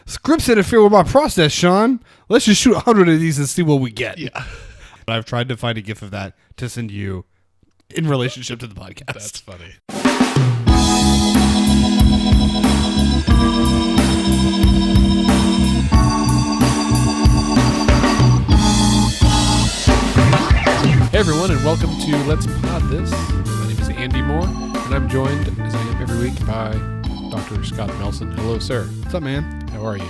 Scripts interfere with my process, Sean. Let's just shoot 100 of these and see what we get. Yeah. I've tried to find a gif of that to send you in relationship to the podcast. That's funny. Hey everyone, and welcome to Let's Pod This. My name is Andy Moore, and I'm joined, as I am every week, by Dr. Scott Nelson. Hello, sir. What's up, man? How are you?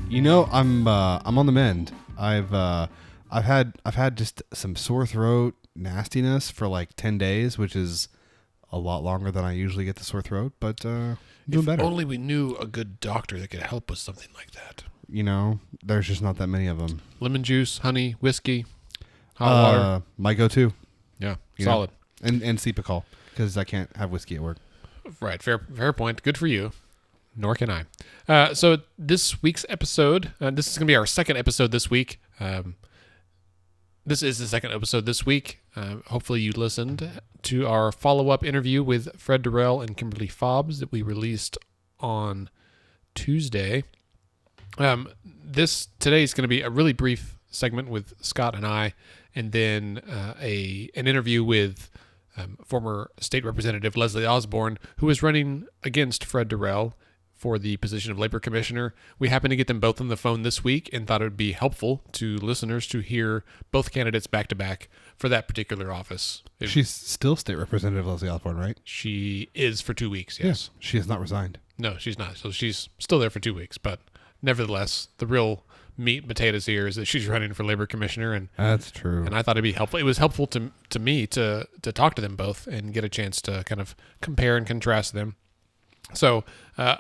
You know, I'm on the mend. I've had just some sore throat nastiness for like 10 days, which is a lot longer than I usually get the sore throat, but doing better. If only we knew a good doctor that could help with something like that. You know, there's just not that many of them. Lemon juice, honey, whiskey, hot water. My go-to. Yeah, You solid. know? And Cepacol, because I can't have whiskey at work. Right, fair point. Good for you. Nor can I. So this week's episode, this is going to be our second episode this week. This is the second episode this week. Hopefully you listened to our follow-up interview with Fred Durrell and Kimberly Fobbs that we released on Tuesday. Today is going to be a really brief segment with Scott and I, and then an interview with former state representative Leslie Osborn, who is running against Fred Durrell for the position of labor commissioner. We happened to get them both on the phone this week and thought it would be helpful to listeners to hear both candidates back to back for that particular office. She's still state representative Leslie Osborn, right? She is for 2 weeks, yes. Yeah, she has not resigned. No, she's not. So she's still there for 2 weeks, but nevertheless, the real meat and potatoes here is that she's running for labor commissioner, and that's true. And I thought it'd be helpful. It was helpful to me to talk to them both and get a chance to kind of compare and contrast them. So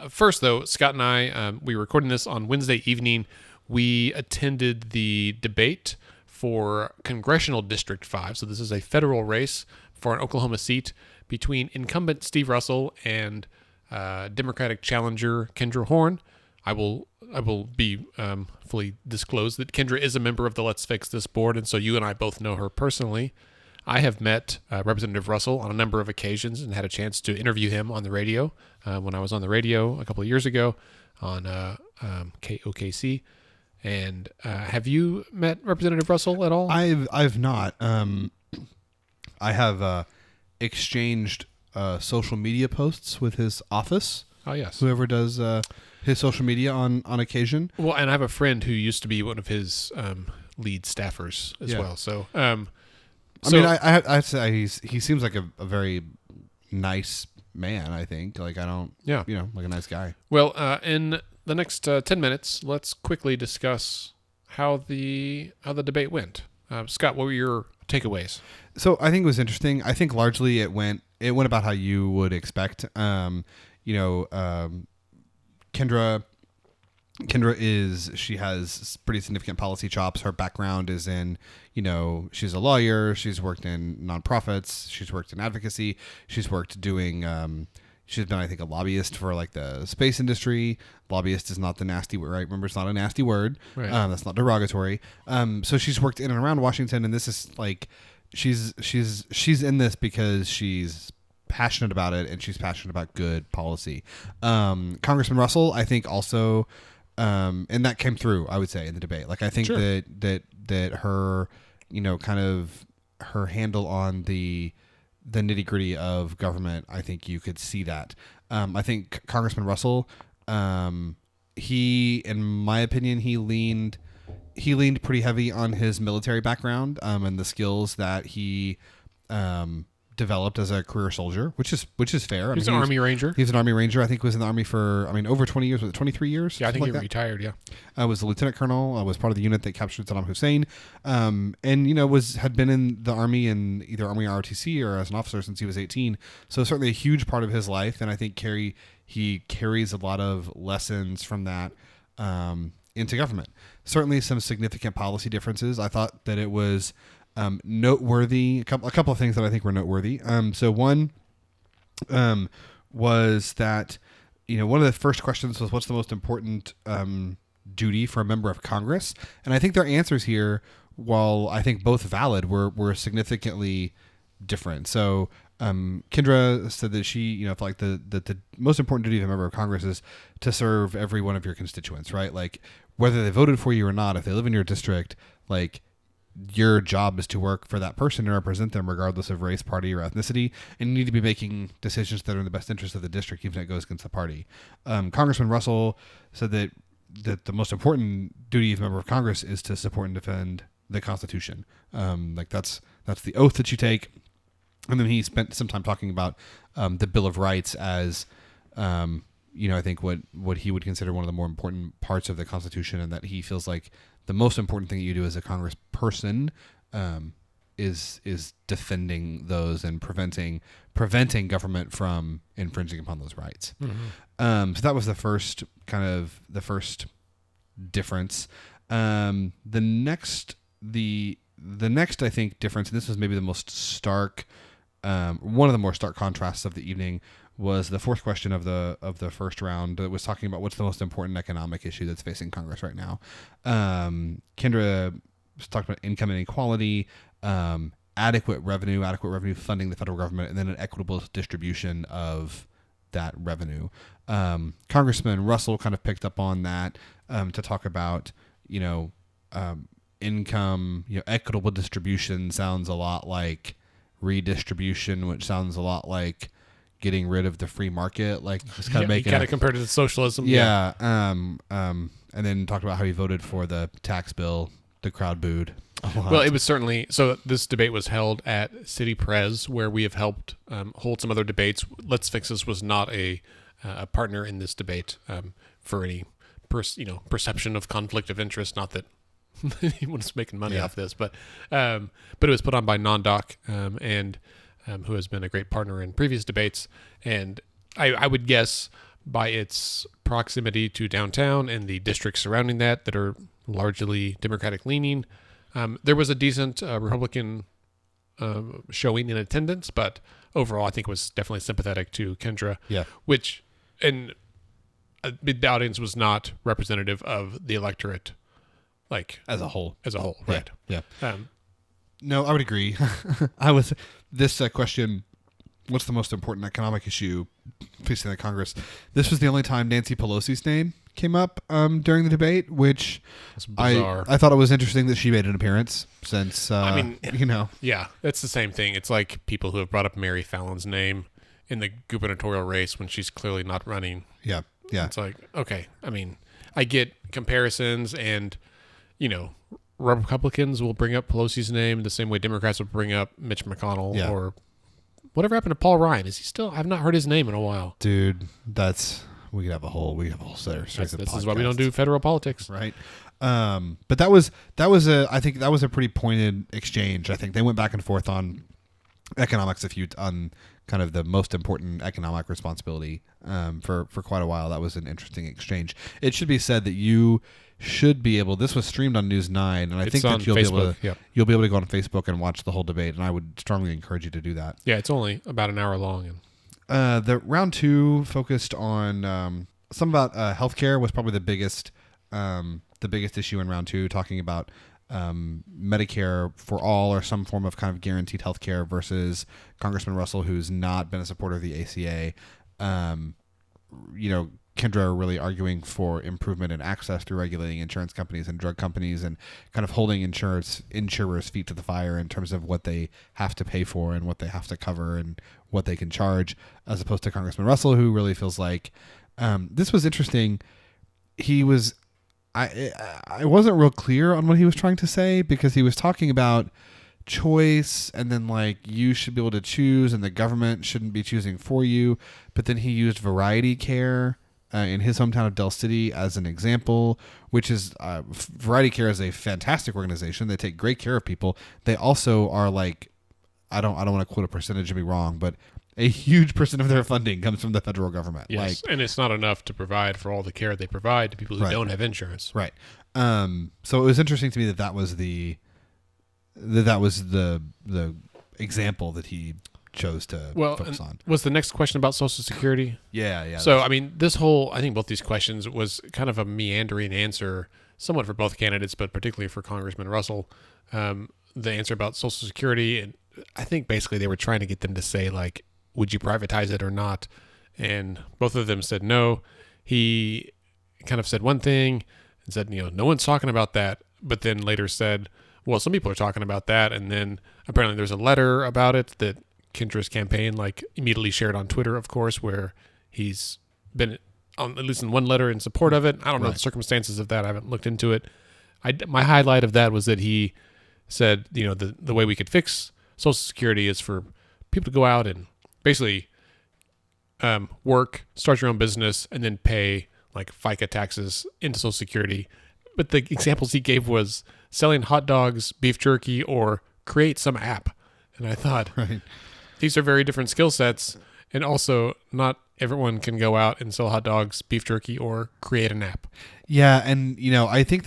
first, though, Scott and I, we were recording this on Wednesday evening. We attended the debate for Congressional District 5. So this is a federal race for an Oklahoma seat between incumbent Steve Russell and Democratic challenger Kendra Horn. I will be fully disclosed that Kendra is a member of the Let's Fix This board, and so you and I both know her personally. I have met Representative Russell on a number of occasions and had a chance to interview him on the radio when I was on the radio a couple of years ago on KOKC. And have you met Representative Russell at all? I've not. I have exchanged social media posts with his office. Oh, yes. Whoever does his social media on occasion. Well, and I have a friend who used to be one of his lead staffers as well. So, I mean, I'd say he seems like a very nice man, I think. Like, I don't, like a nice guy. Well, in the next 10 minutes, let's quickly discuss how the debate went. Scott, what were your takeaways? So I think it was interesting. I think largely it went about how you would expect. Kendra she has pretty significant policy chops. Her background is in, she's a lawyer. She's worked in nonprofits. She's worked in advocacy. She's worked doing, she's been, I think, a lobbyist for like the space industry. Lobbyist is not the nasty word, right? Remember, it's not a nasty word. Right. That's not derogatory. So she's worked in and around Washington, and this is like, she's in this because she's passionate about it, and she's passionate about good policy. Congressman Russell, I think, also, and that came through, I would say, in the debate. Like, I think Sure. that her, kind of her handle on the nitty-gritty of government, I think you could see that. I think Congressman Russell, he, in my opinion, he leaned pretty heavy on his military background, and the skills that he developed as a career soldier, which is fair. He's an Army Ranger. He's an Army Ranger. I think was in the Army for, over 20 years. Was it 23 years? Yeah, I think he retired, yeah. Was a lieutenant colonel. Was part of the unit that captured Saddam Hussein. And, had been in the Army in either Army or ROTC or as an officer since he was 18. So certainly a huge part of his life. And I think he carries a lot of lessons from that into government. Certainly some significant policy differences. I thought that it was noteworthy. A couple of things that I think were noteworthy. So one was that, one of the first questions was, what's the most important duty for a member of Congress? And I think their answers here, while I think both valid, were significantly different. So Kendra said that she, felt like the most important duty of a member of Congress is to serve every one of your constituents, right? Like whether they voted for you or not, if they live in your district, like your job is to work for that person and represent them regardless of race, party, or ethnicity. And you need to be making decisions that are in the best interest of the district, even if it goes against the party. Congressman Russell said that the most important duty of a member of Congress is to support and defend the Constitution. Like that's the oath that you take. And then he spent some time talking about the Bill of Rights as, I think what he would consider one of the more important parts of the Constitution, and that he feels like the most important thing that you do as a Congress person is defending those and preventing government from infringing upon those rights. Mm-hmm. So that was the first difference. The next I think difference, and this was maybe the most stark, one of the more stark contrasts of the evening, was the fourth question of the first round that was talking about what's the most important economic issue that's facing Congress right now. Kendra talked about income inequality, adequate revenue funding the federal government, and then an equitable distribution of that revenue. Congressman Russell kind of picked up on that to talk about, income, equitable distribution sounds a lot like redistribution, which sounds a lot like getting rid of the free market, like just kind of making kind of compared to the socialism. Yeah. And then talked about how he voted for the tax bill. The crowd booed a lot. Well, it was certainly, so this debate was held at City Pres, where we have helped hold some other debates. Let's Fix This was not a partner in this debate for any perception of conflict of interest. Not that anyone's making money off this, but it was put on by Non-Doc and who has been a great partner in previous debates. And I would guess by its proximity to downtown and the districts surrounding that are largely Democratic leaning, there was a decent Republican showing in attendance, but overall I think it was definitely sympathetic to Kendra, and the audience was not representative of the electorate, like as a whole, right? Yeah. No, I would agree. This question, what's the most important economic issue facing the Congress? This was the only time Nancy Pelosi's name came up during the debate, which I thought it was interesting that she made an appearance since, Yeah, it's the same thing. It's like people who have brought up Mary Fallon's name in the gubernatorial race when she's clearly not running. Yeah. It's like, okay, I get comparisons, and, Republicans will bring up Pelosi's name the same way Democrats will bring up Mitch McConnell or whatever happened to Paul Ryan. Is he still? I've not heard his name in a while. Dude, we could have a whole set of This is why we don't do federal politics, right? But that was I think that was a pretty pointed exchange. I think they went back and forth on economics on kind of the most important economic responsibility for quite a while. That was an interesting exchange. It should be said that you should be able. This was streamed on News 9, and I think that you'll be able to go on Facebook and watch the whole debate. And I would strongly encourage you to do that. Yeah, it's only about an hour long. And the round two focused on some about healthcare was probably the biggest issue in round two, talking about Medicare for all or some form of kind of guaranteed healthcare versus Congressman Russell, who's not been a supporter of the ACA. Kendra really arguing for improvement in access through regulating insurance companies and drug companies and kind of holding insurers' feet to the fire in terms of what they have to pay for and what they have to cover and what they can charge, as opposed to Congressman Russell, who really feels like this was interesting. I wasn't real clear on what he was trying to say, because he was talking about choice and then like you should be able to choose and the government shouldn't be choosing for you. But then he used Variety Care in his hometown of Del City as an example, which is Variety Care is a fantastic organization. They take great care of people. They also are like, I don't want to quote a percentage and be wrong, but a huge percent of their funding comes from the federal government. Yes, and it's not enough to provide for all the care they provide to people who don't have insurance. Right. So it was interesting to me that was the example that he chose to focus on. Was the next question about Social Security? Yeah. So, I think both these questions was kind of a meandering answer, somewhat for both candidates, but particularly for Congressman Russell. The answer about Social Security, and I think basically they were trying to get them to say, like, would you privatize it or not? And both of them said no. He kind of said one thing and said, no one's talking about that. But then later said, well, some people are talking about that. And then apparently there's a letter about it that Kendra's campaign immediately shared on Twitter, of course, where he's been at least in one letter in support of it. I don't know the circumstances of that. I haven't looked into it. My highlight of that was that he said, the way we could fix Social Security is for people to go out and basically work, start your own business, and then pay like FICA taxes into Social Security. But the examples he gave was selling hot dogs, beef jerky, or create some app. And I thought, these are very different skill sets. And also, not everyone can go out and sell hot dogs, beef jerky, or create an app. Yeah, and I think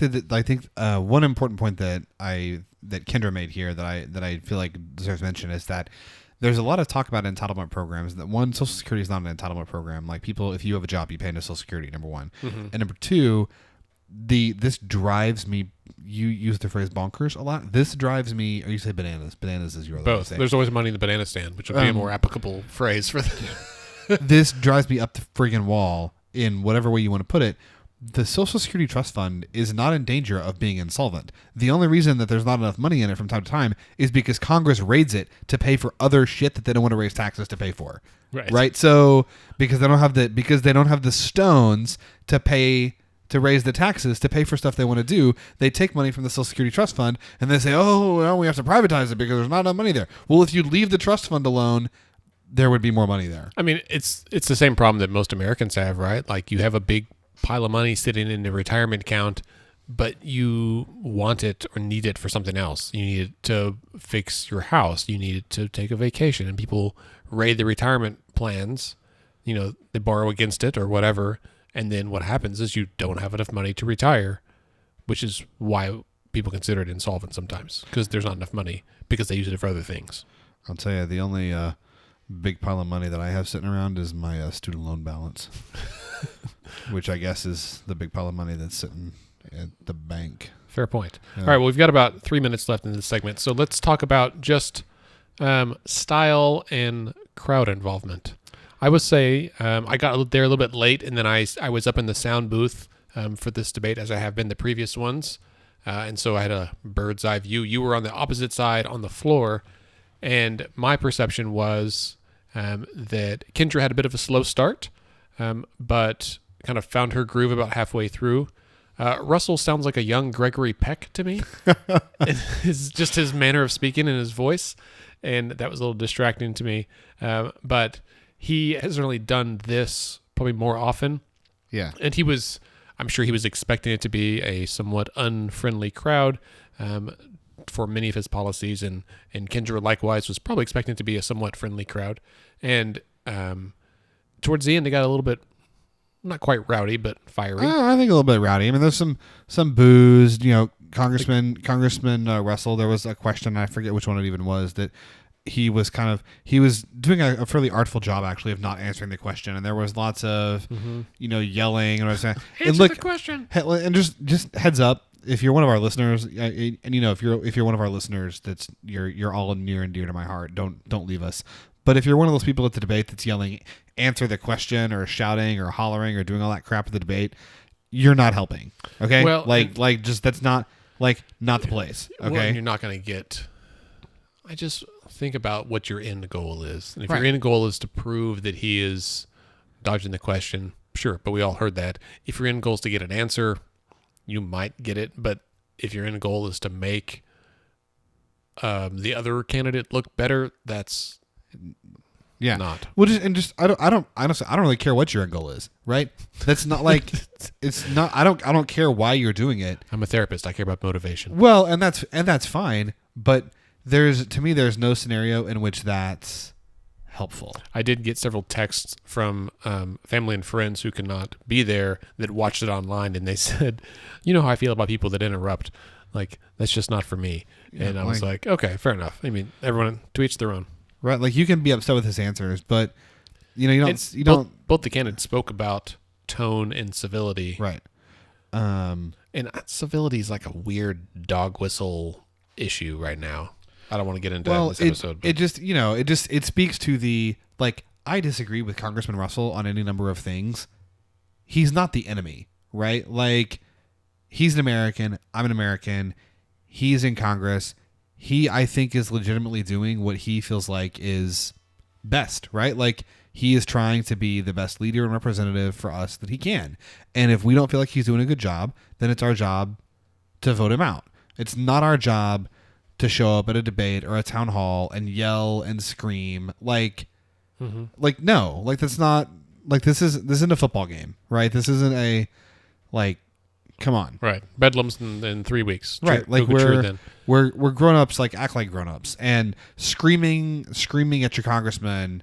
one important point that Kendra made here that I feel like deserves mention is that there's a lot of talk about entitlement programs. That one, Social Security is not an entitlement program. Like people, if you have a job, you pay into Social Security. Number one, and number two, this drives me. You use the phrase bonkers a lot. This drives me, or you say bananas. Bananas is your other both. There's always money in the banana stand, which would be a more applicable phrase for that. This drives me up the friggin' wall in whatever way you want to put it. The Social Security Trust Fund is not in danger of being insolvent. The only reason that there's not enough money in it from time to time is because Congress raids it to pay for other shit that they don't want to raise taxes to pay for. Right. So because they don't have the stones to pay to raise the taxes to pay for stuff they want to do, they take money from the Social Security Trust Fund and they say, oh, well, we have to privatize it because there's not enough money there. Well, if you leave the trust fund alone, there would be more money there. I mean, it's the same problem that most Americans have, right? Like you have a big pile of money sitting in a retirement account, but you want it or need it for something else. You need it to fix your house. You need it to take a vacation. And people raid the retirement plans. They borrow against it or whatever. And then what happens is you don't have enough money to retire, which is why people consider it insolvent sometimes, because there's not enough money because they use it for other things. I'll tell you, the only big pile of money that I have sitting around is my student loan balance, which I guess is the big pile of money that's sitting at the bank. Fair point. Yeah. All right, well, we've got about 3 minutes left in this segment, so let's talk about just style and crowd involvement. I would say I got there a little bit late, and then I was up in the sound booth for this debate, as I have been the previous ones, and so I had a bird's eye view. You were on the opposite side on the floor, and my perception was that Kendra had a bit of a slow start, but kind of found her groove about halfway through. Russell sounds like a young Gregory Peck to me. It's just his manner of speaking and his voice, and that was a little distracting to me. But he hasn't really done this probably more often. Yeah. And I'm sure he was expecting it to be a somewhat unfriendly crowd for many of his policies. And Kendra likewise was probably expecting it to be a somewhat friendly crowd. And towards the end, they got a little bit, not quite rowdy, but fiery. I think a little bit rowdy. I mean, there's some boos, Congressman Russell, there was a question, I forget which one it even was, that he was doing a fairly artful job actually of not answering the question, and there was lots of yelling and Answer the question. And just heads up, if you're one of our listeners, and if you're one of our listeners, that's you're all near and dear to my heart. Don't leave us. But if you're one of those people at the debate that's yelling, answer the question, or shouting or hollering or doing all that crap at the debate, you're not helping. Okay, well, just that's not the place. Okay, well, you're not going to get. I just think about what your end goal is. And if your end goal is to prove that he is dodging the question, sure, but we all heard that. If your end goal is to get an answer, you might get it. But if your end goal is to make the other candidate look better, that's not. Well, I don't really care what your end goal is, right? That's not like it's not. I don't care why you're doing it. I'm a therapist. I care about motivation. Well, and that's fine, but to me there's no scenario in which that's helpful. I did get several texts from family and friends who could not be there that watched it online, and they said, "You know how I feel about people that interrupt. Like that's just not for me." Yeah, and I was like, "Okay, fair enough." I mean, everyone to each their own. Right, like you can be upset with his answers, but you don't. Both the candidates spoke about tone and civility, right? And civility is like a weird dog whistle issue right now. I don't want to get into that in this episode. It speaks to the, like, I disagree with Congressman Russell on any number of things. He's not the enemy, right? Like, he's an American. I'm an American. He's in Congress. He, I think, is legitimately doing what he feels like is best, right? Like, he is trying to be the best leader and representative for us that he can. And if we don't feel like he's doing a good job, then it's our job to vote him out. It's not our job to show up at a debate or a town hall and yell and scream. Like, no, like, that's not, like, this isn't a football game, right? This isn't a, like, come on. Right. Bedlam's in 3 weeks. Right. Like, we're grown-ups, like, act like grown-ups, and screaming at your congressman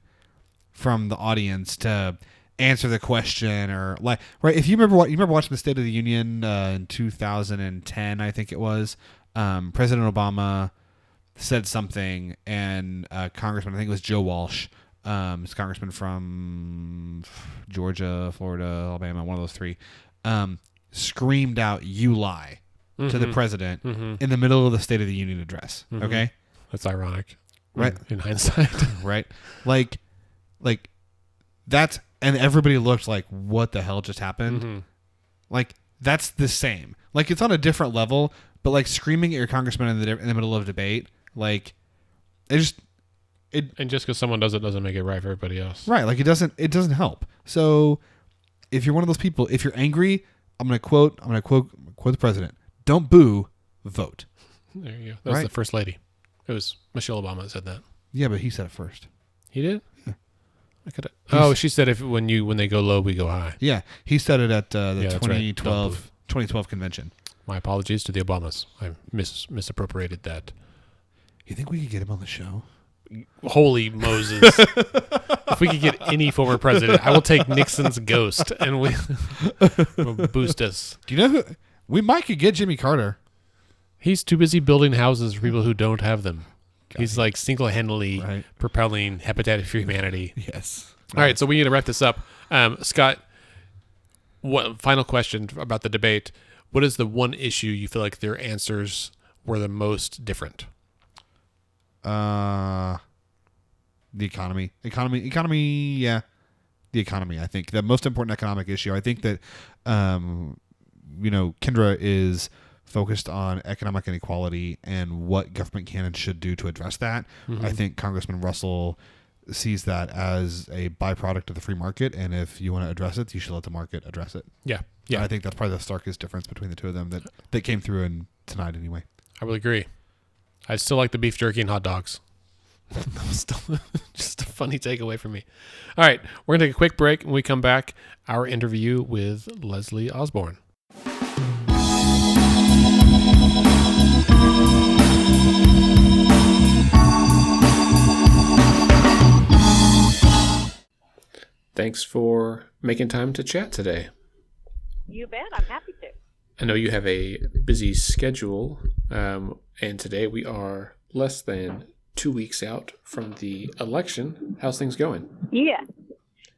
from the audience to answer the question, or, like, right. If you remember watching the State of the Union in 2010, I think it was, President Obama said something, and Congressman, I think it was Joe Walsh, it's congressman from Georgia, Florida, Alabama, one of those three, screamed out, "You lie," to the president in the middle of the State of the Union address. Okay, that's ironic, right? In hindsight, right? Like that's, and everybody looked like, "What the hell just happened?" Like, that's the same. Like, it's on a different level, but, like, screaming at your congressman in the middle of a debate, like, and just because someone does it doesn't make it right for everybody else, right? Like, it doesn't help. So, if you're one of those people, if you're angry, I'm gonna quote the president: "Don't boo, vote." There you go. That was the first lady. It was Michelle Obama that said that. Yeah, but he said it first. He did. Yeah. I could. Oh, she said when they go low, we go high. Yeah, he said it at the 2012 2012 convention. My apologies to the Obamas. I misappropriated that. You think we could get him on the show? Holy Moses. If we could get any former president, I will take Nixon's ghost and we'll boost us. Do you know who? We might could get Jimmy Carter. He's too busy building houses for people who don't have them. He's like single-handedly propelling Habitat for Humanity. Yes. All right, so we need to wrap this up. Scott, final question about the debate. What is the one issue you feel like their answers were the most different? The economy. Yeah, the economy. I think the most important economic issue. I think that, Kendra is focused on economic inequality and what government can and should do to address that. I think Congressman Russell sees that as a byproduct of the free market, and if you want to address it, you should let the market address it. Yeah. I think that's probably the starkest difference between the two of them that came through in tonight anyway. I will agree. I still like the beef jerky and hot dogs. That was still just a funny takeaway for me. All right, we're going to take a quick break. When we come back, our interview with Leslie Osborn. Thanks for making time to chat today. You bet. I'm happy to. I know you have a busy schedule, and today we are less than 2 weeks out from the election. How's things going? Yeah,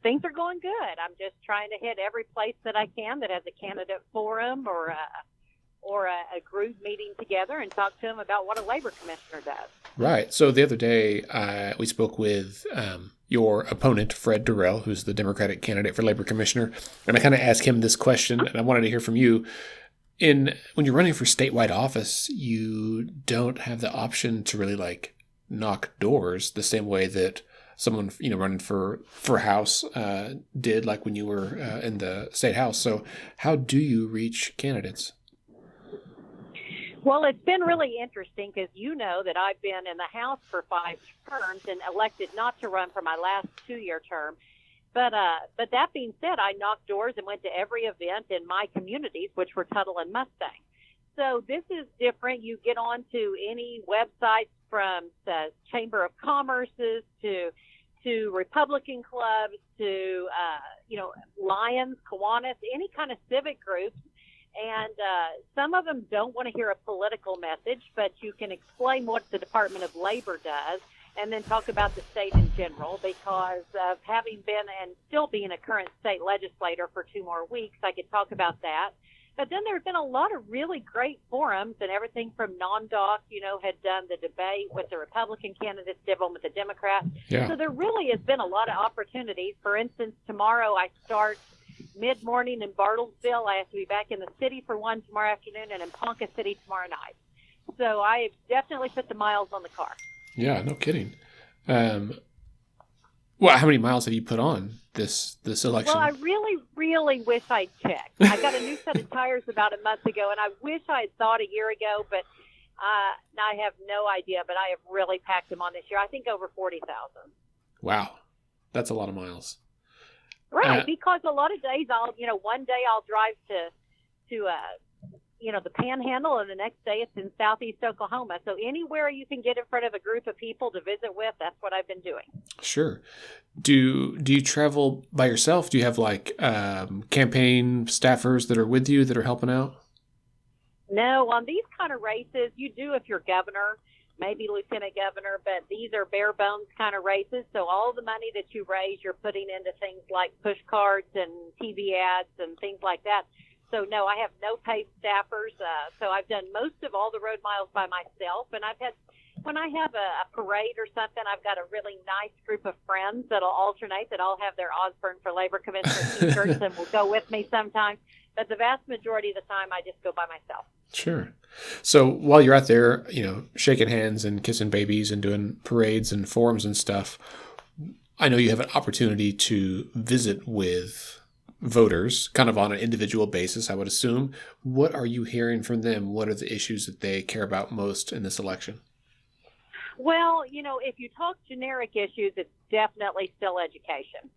things are going good. I'm just trying to hit every place that I can that has a candidate forum or a group meeting together and talk to them about what a labor commissioner does. Right. So the other day we spoke with your opponent, Fred Durrell, who's the Democratic candidate for labor commissioner, and I kind of asked him this question, and I wanted to hear from you. When you're running for statewide office, you don't have the option to really knock doors the same way that someone running for House did, like when you were in the state house. So how do you reach candidates? Well, it's been really interesting because you know that I've been in the House for 5 terms and elected not to run for my last 2-year term. But that being said, I knocked doors and went to every event in my communities, which were Tuttle and Mustang. So this is different. You get onto any websites from the Chamber of Commerce's to Republican clubs to Lions, Kiwanis, any kind of civic groups. And some of them don't want to hear a political message, but you can explain what the Department of Labor does and then talk about the state in general. Because of having been and still being a current state legislator for 2 more weeks, I could talk about that. But then there have been a lot of really great forums, and everything from Non-Doc, had done the debate with the Republican candidates, did one with the Democrats. Yeah. So there really has been a lot of opportunities. For instance, tomorrow I start mid-morning in Bartlesville. I have to be back in the city for one tomorrow afternoon, and in Ponca City tomorrow night. So I have definitely put the miles on the car. Yeah, no kidding. Well, how many miles have you put on this election? Well, I really wish I'd checked. I got a new set of tires about a month ago, and I wish I had thought a year ago, but I have no idea. But I have really packed them on this year. I think over 40,000. Wow, that's a lot of miles. Right, because a lot of days one day I'll drive to the Panhandle, and the next day it's in Southeast Oklahoma. So anywhere you can get in front of a group of people to visit with, that's what I've been doing. Sure. Do you travel by yourself? Do you have campaign staffers that are with you that are helping out? No, on these kind of races, you do if you're governor, maybe lieutenant governor, but these are bare bones kind of races. So all the money that you raise, you're putting into things like push cards and TV ads and things like that. So, no, I have no paid staffers. So I've done most of all the road miles by myself. And when I have a parade or something, I've got a really nice group of friends that'll alternate, that all have their Osborn for Labor Commissioner t-shirts and will go with me sometimes. But the vast majority of the time, I just go by myself. Sure. So while you're out there, shaking hands and kissing babies and doing parades and forums and stuff, I know you have an opportunity to visit with voters kind of on an individual basis, I would assume. What are you hearing from them? What are the issues that they care about most in this election? Well, if you talk generic issues, it's definitely still education.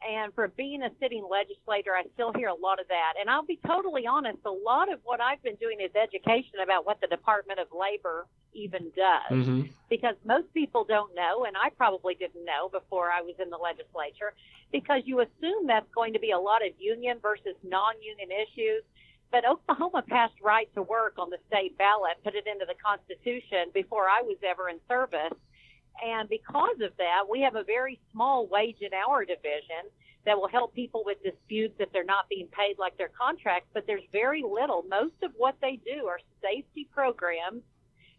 And for being a sitting legislator, I still hear a lot of that. And I'll be totally honest, a lot of what I've been doing is education about what the Department of Labor even does. Mm-hmm. Because most people don't know, and I probably didn't know before I was in the legislature, because you assume that's going to be a lot of union versus non-union issues. But Oklahoma passed right to work on the state ballot, put it into the Constitution before I was ever in service. And because of that, we have a very small wage and hour division that will help people with disputes if they're not being paid like their contracts. But there's very little. Most of what they do are safety programs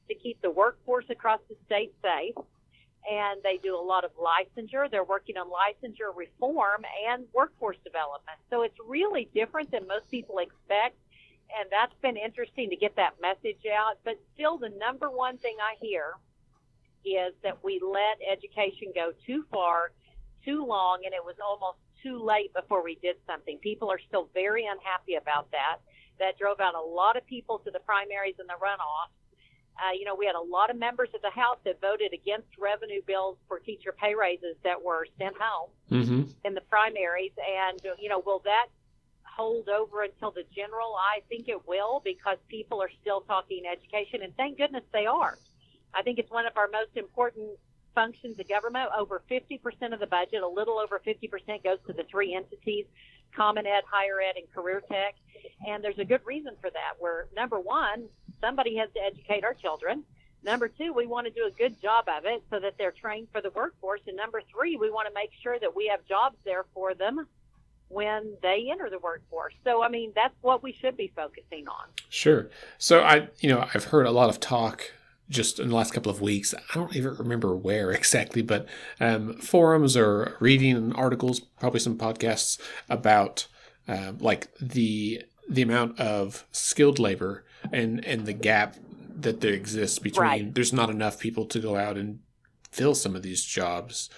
to keep the workforce across the state safe. And they do a lot of licensure. They're working on licensure reform and workforce development. So it's really different than most people expect. And that's been interesting to get that message out. But still, the number one thing I hear is that we let education go too far, too long, and it was almost too late before we did something. People are still very unhappy about that. That drove out a lot of people to the primaries and the runoff. We had a lot of members of the House that voted against revenue bills for teacher pay raises that were sent home in the primaries. And, will that hold over until the general? I think it will, because people are still talking education, and thank goodness they are. I think it's one of our most important functions of government. Over 50% of the budget, a little over 50%, goes to the three entities, Common Ed, Higher Ed, and Career Tech. And there's a good reason for that, where, number one, somebody has to educate our children. Number two, we want to do a good job of it so that they're trained for the workforce. And number three, we want to make sure that we have jobs there for them when they enter the workforce. So, that's what we should be focusing on. Sure. So I've heard a lot of talk just in the last couple of weeks. I don't even remember where exactly, but forums or reading articles, probably some podcasts about the amount of skilled labor and the gap that there exists between. Right. There's not enough people to go out and fill some of these jobs.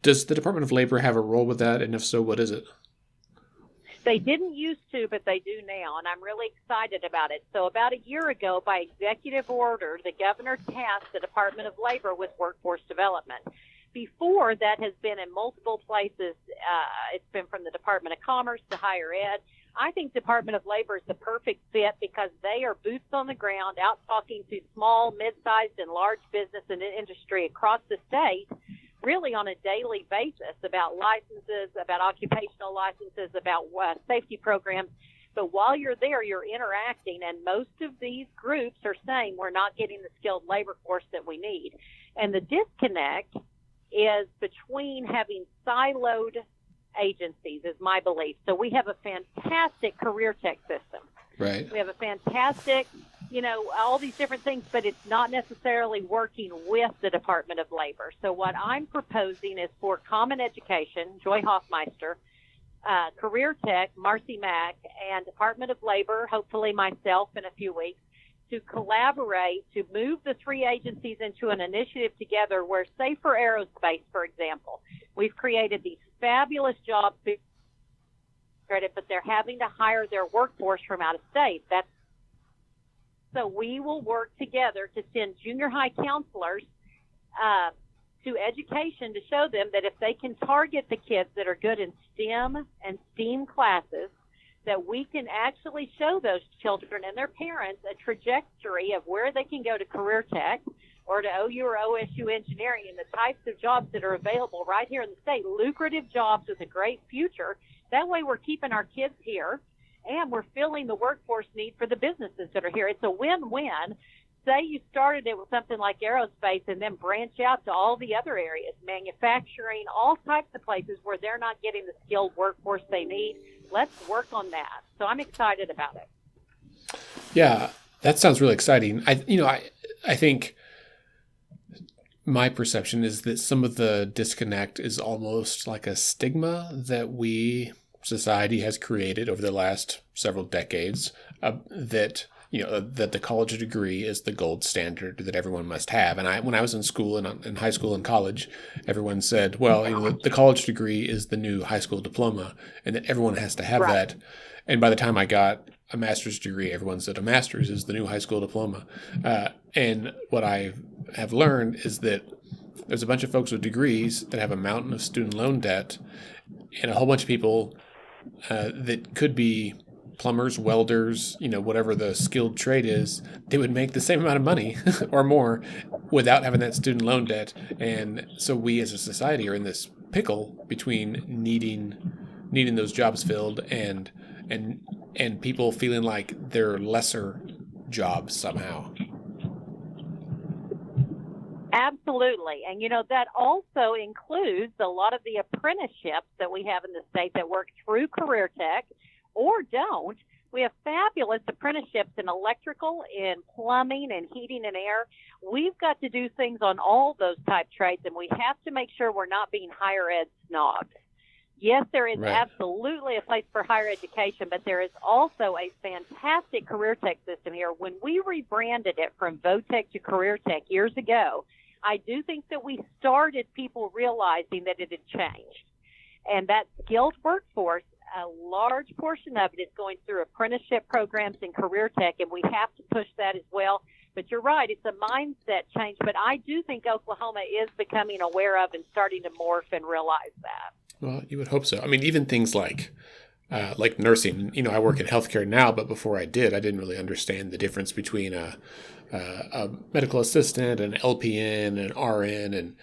Does the Department of Labor have a role with that? And if so, what is it? They didn't used to, but they do now, and I'm really excited about it. So about a year ago, by executive order, the governor tasked the Department of Labor with workforce development. Before, that has been in multiple places. It's been from the Department of Commerce to Higher Ed. I think Department of Labor is the perfect fit because they are boots on the ground, out talking to small, mid-sized, and large business and industry across the state, really on a daily basis, about licenses, about occupational licenses, about safety programs. But while you're there, you're interacting, and most of these groups are saying we're not getting the skilled labor force that we need. And the disconnect is between having siloed agencies, is my belief. So we have a fantastic career tech system. Right. We have a fantastic, all these different things, but it's not necessarily working with the Department of Labor. So what I'm proposing is for Common Education, Joy Hoffmeister, Career Tech, Marcy Mack, and Department of Labor, hopefully myself in a few weeks, to collaborate to move the three agencies into an initiative together where, say for aerospace, for example, we've created these fabulous jobs, but they're having to hire their workforce from out of state. So we will work together to send junior high counselors to education to show them that if they can target the kids that are good in STEM and STEAM classes, that we can actually show those children and their parents a trajectory of where they can go to career tech or to OU or OSU engineering and the types of jobs that are available right here in the state, lucrative jobs with a great future. That way we're keeping our kids here and we're filling the workforce need for the businesses that are here. It's a win-win. Say you started it with something like aerospace and then branch out to all the other areas, manufacturing, all types of places where they're not getting the skilled workforce they need. Let's work on that. So I'm excited about it. Yeah, that sounds really exciting. I think my perception is that some of the disconnect is almost like a stigma that society has created over the last several decades, that the college degree is the gold standard that everyone must have. And when I was in school and in high school and college, everyone said, well, the college degree is the new high school diploma and that everyone has to have that. And by the time I got a master's degree, everyone said a master's is the new high school diploma. And what I have learned is that there's a bunch of folks with degrees that have a mountain of student loan debt and a whole bunch of people that could be plumbers, welders, whatever the skilled trade is, they would make the same amount of money or more without having that student loan debt. And so we as a society are in this pickle between needing those jobs filled and people feeling like they're lesser jobs somehow. Absolutely. And, that also includes a lot of the apprenticeships that we have in the state that work through Career Tech or don't. We have fabulous apprenticeships in electrical, in plumbing, and heating and air. We've got to do things on all those type trades, and we have to make sure we're not being higher ed snobs. Yes, there is absolutely a place for higher education, but there is also a fantastic career tech system here. When we rebranded it from VOTech to Career Tech years ago, I do think that we started people realizing that it had changed. And that skilled workforce, a large portion of it is going through apprenticeship programs in career tech, and we have to push that as well. But you're right, it's a mindset change. But I do think Oklahoma is becoming aware of and starting to morph and realize that. Well, you would hope so. I mean, even things like nursing. I work in healthcare now, but before I didn't really understand the difference between a medical assistant, an LPN, an RN, and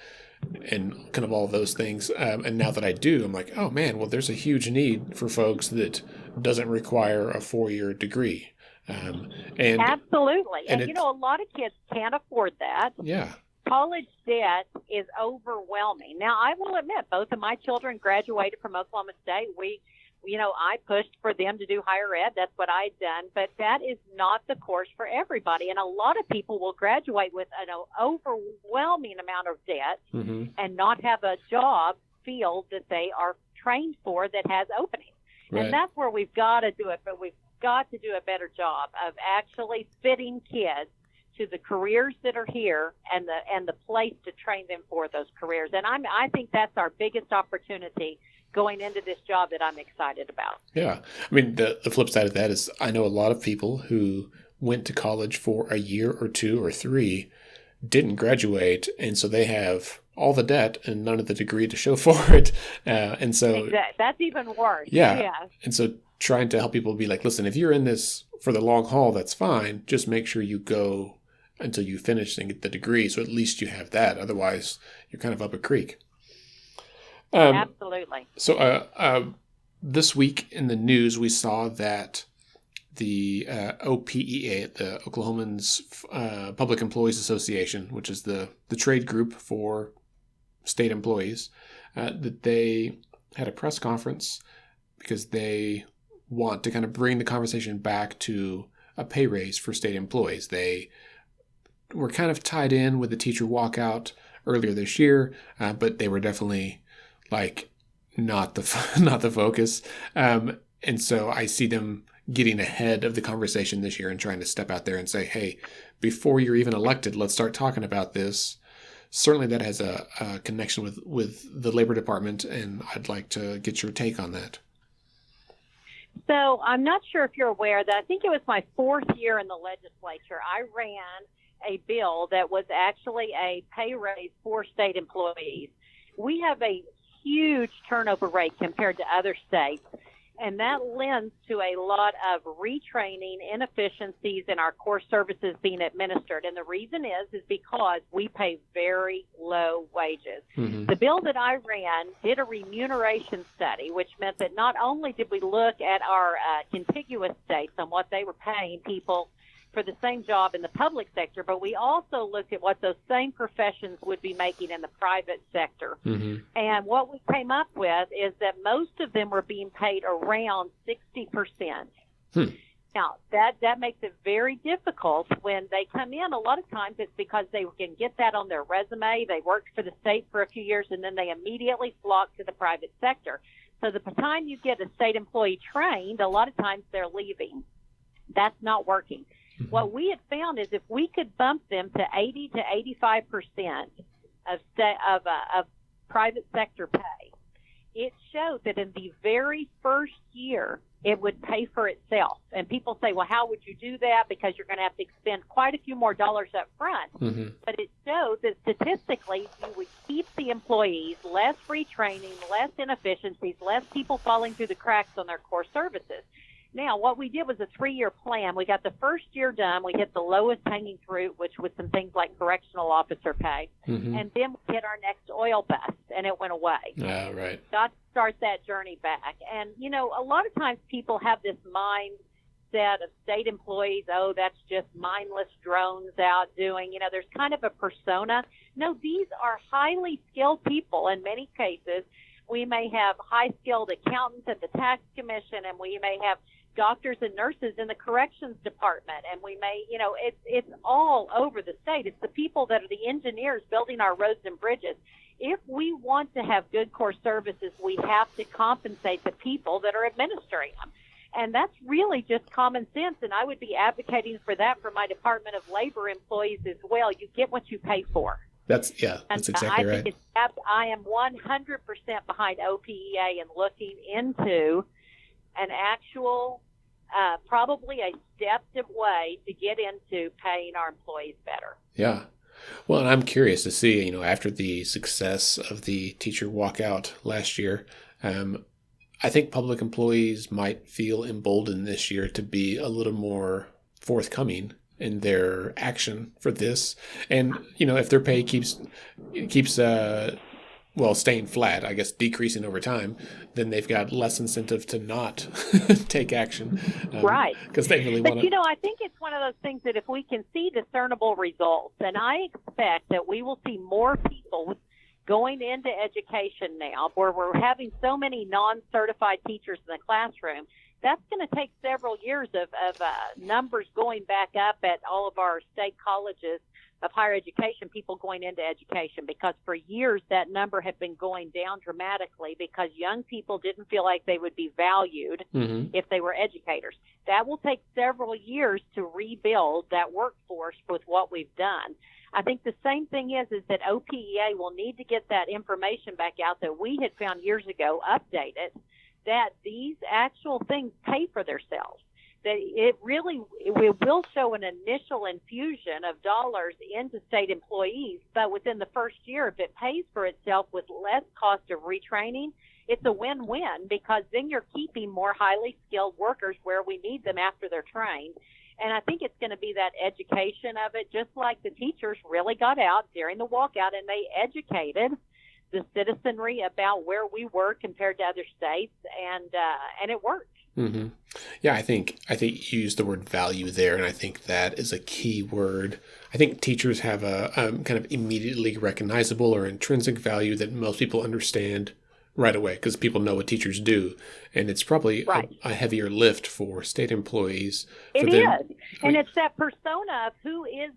kind of all those things. And now that I do, I'm like, oh man, well, there's a huge need for folks that doesn't require a 4-year degree. And absolutely. And a lot of kids can't afford that. Yeah. College debt is overwhelming. Now, I will admit, both of my children graduated from Oklahoma State. I pushed for them to do higher ed. That's what I'd done. But that is not the course for everybody. And a lot of people will graduate with an overwhelming amount of debt and not have a job field that they are trained for that has openings. Right. And that's where we've got to do it. But we've got to do a better job of actually fitting kids to the careers that are here and the place to train them for those careers. And I think that's our biggest opportunity going into this job that I'm excited about. Yeah. I mean, the flip side of that is I know a lot of people who went to college for a year or 2 or 3, didn't graduate, and so they have all the debt and none of the degree to show for it. And so that's even worse. Yeah. And so trying to help people be like, listen, if you're in this for the long haul, that's fine. Just make sure you go until you finish and get the degree. So at least you have that. Otherwise, you're kind of up a creek. Absolutely. So this week in the news, we saw that the OPEA, the Oklahomans Public Employees Association, which is the trade group for state employees, that they had a press conference because they want to kind of bring the conversation back to a pay raise for state employees. They were kind of tied in with the teacher walkout earlier this year, but they were definitely like not the focus. And so I see them getting ahead of the conversation this year and trying to step out there and say, hey, before you're even elected, let's start talking about this. Certainly that has a connection with the Labor Department, and I'd like to get your take on that. So I'm not sure if you're aware that I think it was my 4th year in the legislature. I ran a bill that was actually a pay raise for state employees. We have a huge turnover rate compared to other states, and that lends to a lot of retraining, inefficiencies in our core services being administered. And the reason is because we pay very low wages. Mm-hmm. The bill that I ran did a remuneration study, which meant that not only did we look at our contiguous states and what they were paying people for the same job in the public sector, but we also looked at what those same professions would be making in the private sector. Mm-hmm. And what we came up with is that most of them were being paid around 60%. Now, that makes it very difficult when they come in. A lot of times it's because they can get that on their resume. They worked for the state for a few years, and then they immediately flock to the private sector. So the time you get a state employee trained, a lot of times they're leaving. That's not working. Mm-hmm. What we had found is if we could bump them to 80 to 85% of private sector pay, it showed that in the very first year, it would pay for itself. And people say, well, how would you do that? Because you're going to have to expend quite a few more dollars up front. Mm-hmm. But it showed that statistically, you would keep the employees, less retraining, less inefficiencies, less people falling through the cracks on their core services. Now, what we did was a 3-year plan. We got the first year done. We hit the lowest hanging fruit, which was some things like correctional officer pay. Mm-hmm. And then we hit our next oil bust, and it went away. Right. Got to start that journey back. And, you know, a lot of times people have this mindset of state employees, oh, that's just mindless drones out doing, you know, there's kind of a persona. No, these are highly skilled people in many cases. We may have high-skilled accountants at the tax commission, and we may have doctors and nurses in the corrections department, and we may, you know, it's all over the state. It's the people that are the engineers building our roads and bridges. If we want to have good core services, we have to compensate the people that are administering them. And that's really just common sense, and I would be advocating for that for my Department of Labor employees as well. You get what you pay for. That's exactly right. I am 100% behind OPEA and looking into an actual, probably a stepped way to get into paying our employees better. Yeah. Well, and I'm curious to see, you know, after the success of the teacher walkout last year, I think public employees might feel emboldened this year to be a little more forthcoming in their action for this. And, you know, if their pay keeps staying flat, I guess decreasing over time, then they've got less incentive to not take action. Right. Because they really want to. But, you know, I think it's one of those things that if we can see discernible results, and I expect that we will see more people going into education now, where we're having so many non-certified teachers in the classroom, that's going to take several years of numbers going back up at all of our state colleges of higher education, people going into education, because for years that number had been going down dramatically because young people didn't feel like they would be valued if they were educators. That will take several years to rebuild that workforce with what we've done. I think the same thing is that OPEA will need to get that information back out that we had found years ago, updated, that these actual things pay for themselves. That it will show an initial infusion of dollars into state employees, but within the first year, if it pays for itself with less cost of retraining, it's a win-win, because then you're keeping more highly skilled workers where we need them after they're trained. And I think it's going to be that education of it, just like the teachers really got out during the walkout and they educated the citizenry about where we were compared to other states, and it worked. Mm-hmm. Yeah, I think you used the word value there, and I think that is a key word. I think teachers have a kind of immediately recognizable or intrinsic value that most people understand right away because people know what teachers do, and it's probably Right. a heavier lift for state employees. For It them. is. And it's that persona of who is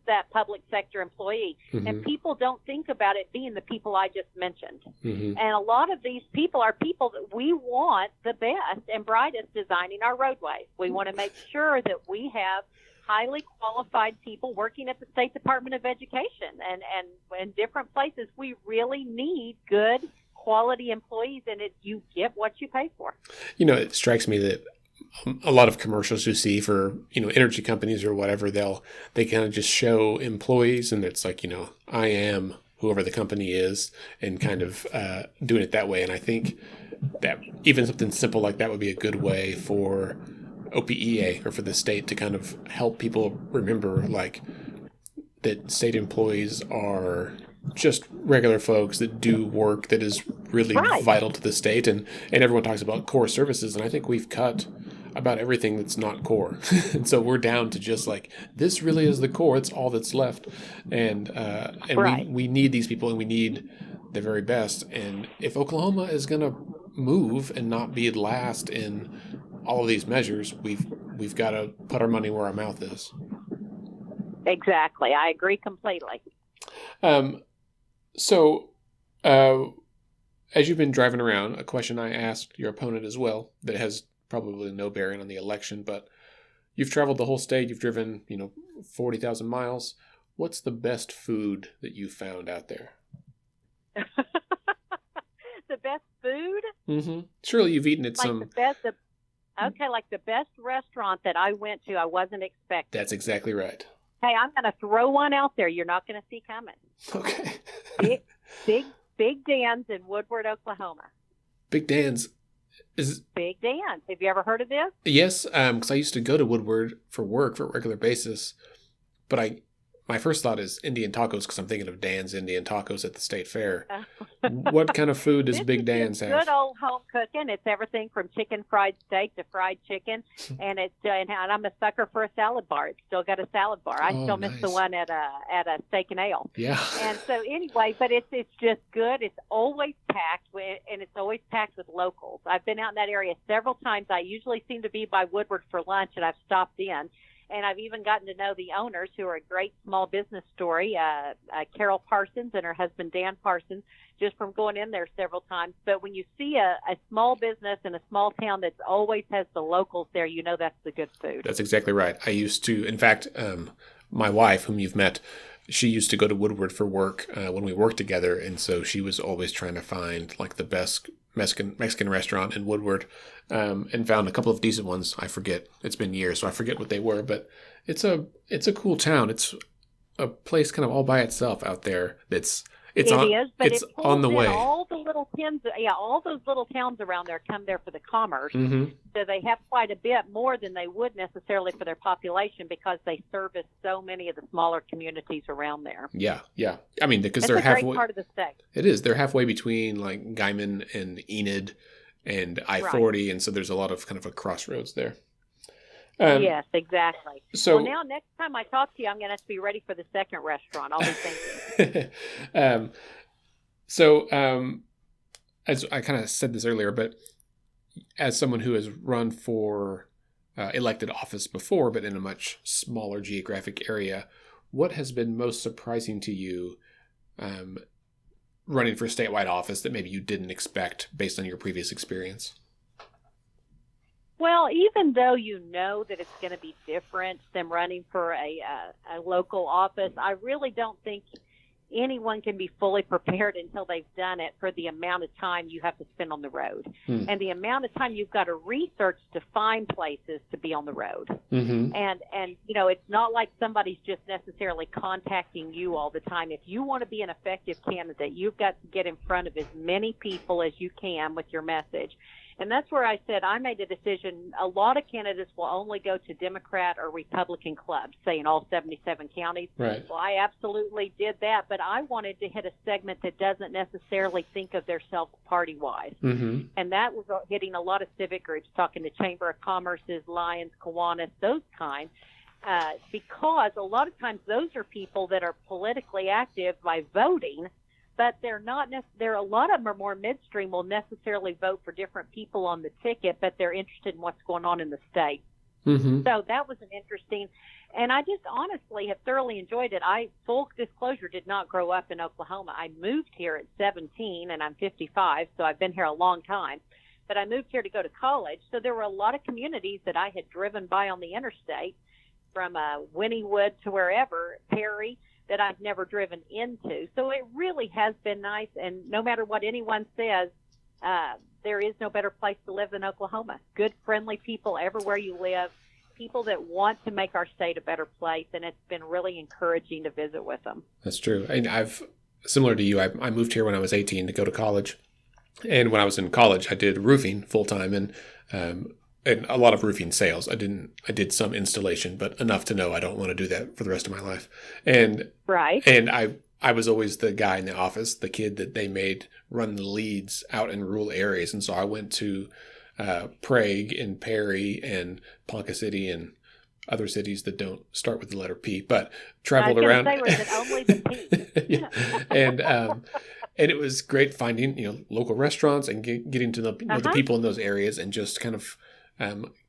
that public sector employee. And people don't think about it being the people I just mentioned. And a lot of these people are people that we want the best and brightest designing our roadways. We want to make sure that we have highly qualified people working at the State Department of Education and in different places. We really need good quality employees, and you get what you pay for. It strikes me that a lot of commercials you see for, energy companies or whatever, they kind of just show employees, and it's like, I am whoever the company is, and kind of doing it that way. And I think that even something simple like that would be a good way for OPEA or for the state to kind of help people remember, like, that state employees are just regular folks that do work that is really vital to the state. And everyone talks about core services, and I think we've cut about everything that's not core. And so we're down to just like, this really is the core. It's all that's left. And we need these people, and we need the very best. And if Oklahoma is going to move and not be last in all of these measures, we've got to put our money where our mouth is. Exactly. I agree completely. So as you've been driving around, a question I asked your opponent as well that has probably no bearing on the election, but you've traveled the whole state. You've driven, 40,000 miles. What's the best food that you found out there? The best food? Mm-hmm. Surely you've eaten at some... like the best restaurant that I went to, I wasn't expecting. That's exactly right. Hey, I'm going to throw one out there you're not going to see coming. Okay. Big Dan's in Woodward, Oklahoma. Big Dan's is... Big Dan's. Have you ever heard of this? Yes, because I used to go to Woodward for work for a regular basis, but my first thought is Indian tacos because I'm thinking of Dan's Indian Tacos at the state fair. What kind of food does Big Dan's have? Good old home cooking. It's everything from chicken fried steak to fried chicken, and I'm a sucker for a salad bar. It's still got a salad bar. I still miss the one at a steak and ale. Yeah. And so anyway, but it's just good. It's always packed, and it's always packed with locals. I've been out in that area several times. I usually seem to be by Woodward for lunch, and I've stopped in. And I've even gotten to know the owners, who are a great small business story, Carol Parsons and her husband Dan Parsons, just from going in there several times. But when you see a small business in a small town that always has the locals there, that's the good food. That's exactly right. I used to, in fact, my wife, whom you've met, she used to go to Woodward for work when we worked together. And so she was always trying to find like the best Mexican restaurant in Woodward, and found a couple of decent ones. I forget. It's been years, so I forget what they were, but it's a cool town. It's a place kind of all by itself out there. It's on the way. All the little all those little towns around there come there for the commerce. Mm-hmm. So they have quite a bit more than they would necessarily for their population because they service so many of the smaller communities around there. Yeah. I mean, because they're halfway. It's a great part of the state. It is. They're halfway between like Guyman and Enid and I-40, and so there's a lot of kind of a crossroads there. Yes, exactly. So now next time I talk to you, I'm going to have to be ready for the second restaurant. I'll be thinking. As I kind of said this earlier, but as someone who has run for elected office before, but in a much smaller geographic area, what has been most surprising to you running for statewide office that maybe you didn't expect based on your previous experience? Well, even though you know that it's going to be different than running for a local office, I really don't think anyone can be fully prepared until they've done it for the amount of time you have to spend on the road and the amount of time you've got to research to find places to be on the road. Mm-hmm. And it's not like somebody's just necessarily contacting you all the time. If you want to be an effective candidate, you've got to get in front of as many people as you can with your message. And that's where I said I made a decision. A lot of candidates will only go to Democrat or Republican clubs, say in all 77 counties. Right. Well, I absolutely did that, but I wanted to hit a segment that doesn't necessarily think of themselves party-wise. Mm-hmm. And that was hitting a lot of civic groups, talking to Chamber of Commerce's, Lions, Kiwanis, those kinds. Because a lot of times those are people that are politically active by voting, but they're not. There, a lot of them are more midstream. Will necessarily vote for different people on the ticket, but they're interested in what's going on in the state. Mm-hmm. So that was an interesting, and I just honestly have thoroughly enjoyed it. I, full disclosure, did not grow up in Oklahoma. I moved here at 17, and I'm 55, so I've been here a long time. But I moved here to go to college, so there were a lot of communities that I had driven by on the interstate, from Wynnewood to wherever, Perry, that I've never driven into. So it really has been nice, and no matter what anyone says, there is no better place to live than Oklahoma. Good, friendly people everywhere you live, people that want to make our state a better place, and it's been really encouraging to visit with them. That's true. And similar to you, I moved here when I was 18 to go to college. And when I was in college, I did roofing full time and a lot of roofing sales. I did some installation, but enough to know I don't want to do that for the rest of my life. And right. And I was always the guy in the office, the kid that they made run the leads out in rural areas. And so I went to Prague and Perry and Ponca City and other cities that don't start with the letter P, but traveled around. I was going to say, was it only the P? Yeah. And it was great finding, local restaurants and getting to know the people in those areas, and just kind of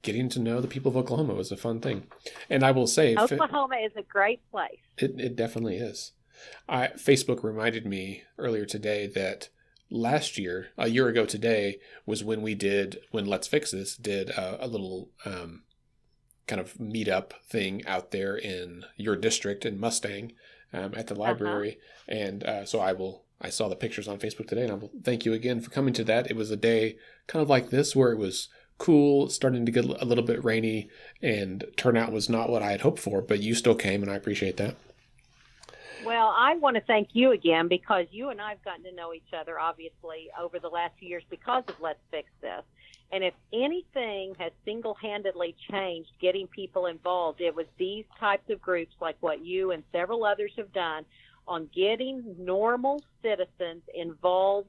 getting to know the people of Oklahoma was a fun thing. And I will say, Oklahoma is a great place. It definitely is. Facebook reminded me earlier today that last year, a year ago today, was when Let's Fix This did a little kind of meetup thing out there in your district in Mustang at the library. And so I saw the pictures on Facebook today, and I will thank you again for coming to that. It was a day kind of like this where it was cool, starting to get a little bit rainy, and turnout was not what I had hoped for, but you still came, and I appreciate that. Well, I want to thank you again, because you and I have gotten to know each other, obviously, over the last few years because of Let's Fix This. And if anything has single-handedly changed getting people involved, it was these types of groups like what you and several others have done on getting normal citizens involved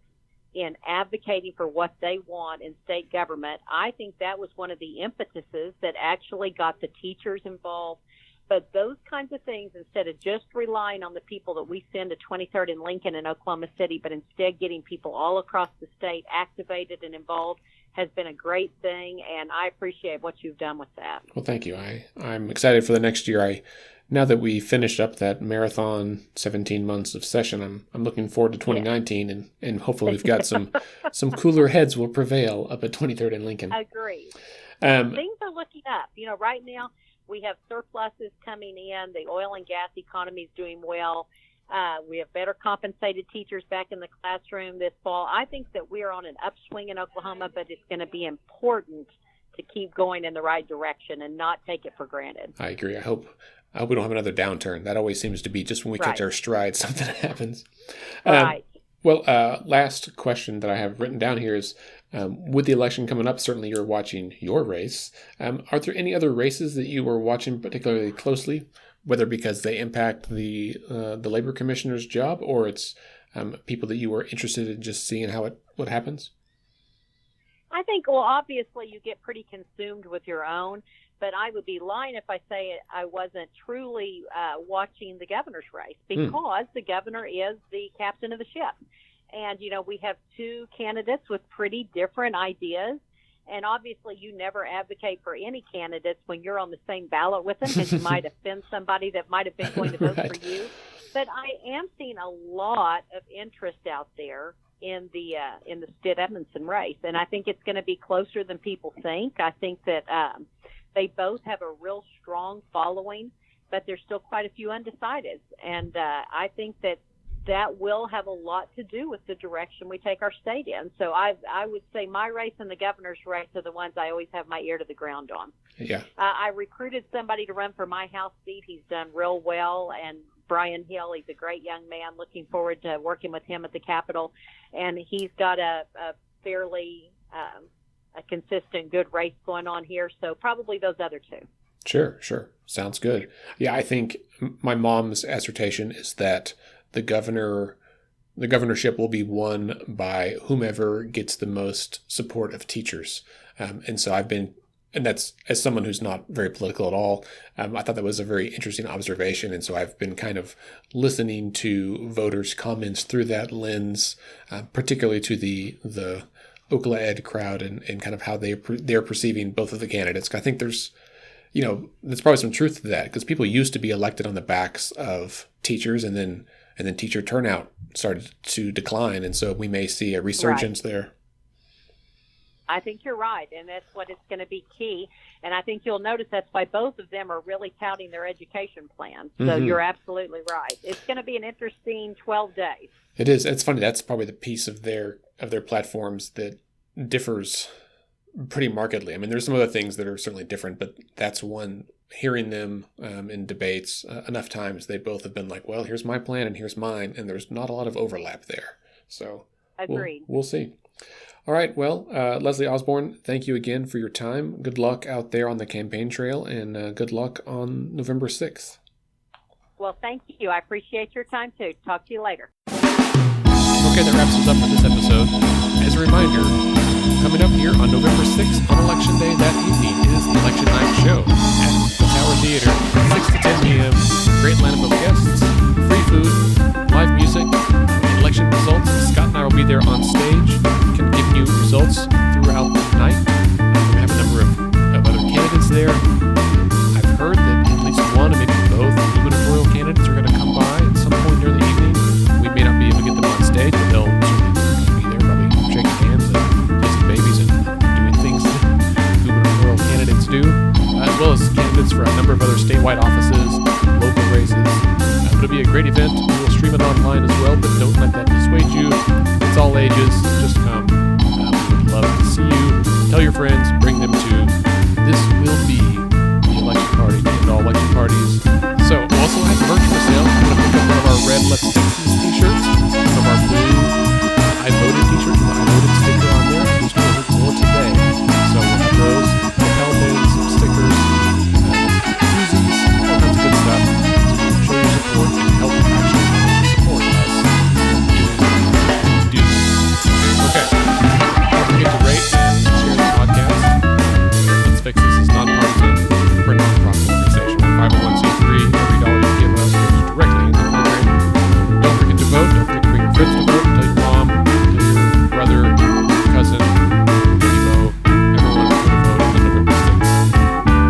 in advocating for what they want in state government. I think that was one of the impetuses that actually got the teachers involved. But those kinds of things, instead of just relying on the people that we send to 23rd and Lincoln and Oklahoma City, but instead getting people all across the state activated and involved, has been a great thing, and I appreciate what you've done with that. Well, thank you. I'm excited for the next year. Now that we finished up that marathon 17 months of session, I'm looking forward to 2019, and hopefully we've got some cooler heads will prevail up at 23rd and Lincoln. Agreed. Things are looking up. Right now we have surpluses coming in. The oil and gas economy is doing well. We have better compensated teachers back in the classroom this fall. I think that we are on an upswing in Oklahoma, but it's going to be important to keep going in the right direction and not take it for granted. I agree. I hope we don't have another downturn. That always seems to be just when we catch our stride, something happens. Right. Well, last question that I have written down here is, with the election coming up, certainly you're watching your race. Are there any other races that you were watching particularly closely, whether because they impact the labor commissioner's job, or it's people that you were interested in just seeing what happens? I think, well, obviously you get pretty consumed with your own, but I would be lying if I say I wasn't truly watching the governor's race, because the governor is the captain of the ship. And, we have two candidates with pretty different ideas. And obviously you never advocate for any candidates when you're on the same ballot with them, because you might offend somebody that might have been going to vote for you. But I am seeing a lot of interest out there in the Stitt-Edmondson race, and I think it's going to be closer than people think. I think that they both have a real strong following, but there's still quite a few undecideds, and I think that will have a lot to do with the direction we take our state in. So I would say my race and the governor's race are the ones I always have my ear to the ground on. Yeah. I recruited somebody to run for my House seat. He's done real well, and Brian Hill, he's a great young man. Looking forward to working with him at the Capitol. And he's got a fairly a consistent, good race going on here. So probably those other two. Sure. Sounds good. Yeah, I think my mom's assertion is that the governorship will be won by whomever gets the most support of teachers. And so I've been that's, as someone who's not very political at all, I thought that was a very interesting observation. And so I've been kind of listening to voters' comments through that lens, particularly to the Ookla Ed crowd and kind of how they're perceiving both of the candidates. I think there's probably some truth to that, because people used to be elected on the backs of teachers, and then teacher turnout started to decline. And so we may see a resurgence there. I think you're right, and that's what it's going to be key. And I think you'll notice that's why both of them are really touting their education plan. So you're absolutely right. It's going to be an interesting 12 days. It is. It's funny. That's probably the piece of their platforms that differs pretty markedly. I mean, there's some other things that are certainly different, but that's one. Hearing them in debates enough times, they both have been like, well, here's my plan and here's mine, and there's not a lot of overlap there. So agreed. We'll see. All right. Well, Leslie Osborn, thank you again for your time. Good luck out there on the campaign trail, and good luck on November 6th. Well, thank you. I appreciate your time, too. Talk to you later. Okay, that wraps us up for this episode. As a reminder, coming up here on November 6th, on Election Day that evening, is the Election Night Show at the Tower Theater, 6 to 10 p.m. Great lineup of guests, free food, live music, election results. Scott and I will be there on stage, can give you results throughout the night. We have a number of other candidates there. I've heard that at least one, and maybe both, gubernatorial candidates are going to come by at some point during the evening. We may not be able to get them on stage, but they'll certainly be there, probably shaking hands and kissing babies and doing things that gubernatorial candidates do, as well as candidates for a number of other statewide offices, local races. It'll be a great event. We will stream it online as well, but don't let that dissuade you. It's all ages. Just come. We would love to see you. Tell your friends. Bring them to. This will be the election party and all election parties. So we'll also have merch for sale. I'm going to pick up one of our red Let's Texas t-shirts, some of our blue I Voted t-shirts, the I Voted sticker on there. I just ordered more today. So we'll have those, lapel pins, some stickers, koozies, all kinds of good stuff. So show your support and help actually support us doing what we do. Okay. Don't forget to rate and share the podcast. Let's Fix This is nonpartisan. We're a nonprofit organization. We're 501c3. Every dollar you give us goes directly into the program. Don't forget to vote. Don't forget to bring your friends to vote. Tell your mom, tell your brother, your cousin, Emo, everyone to vote on November 6th.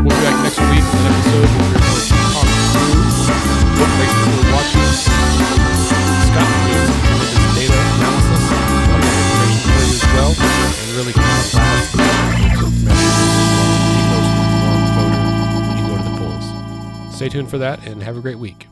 We'll be back next week with an episode where we're going to talk through what races we're watching. Scott will do some data analysis on that information for you as well, and really kind of allows you to be the most informed voter when you go to the polls. Stay tuned for that, and have a great week.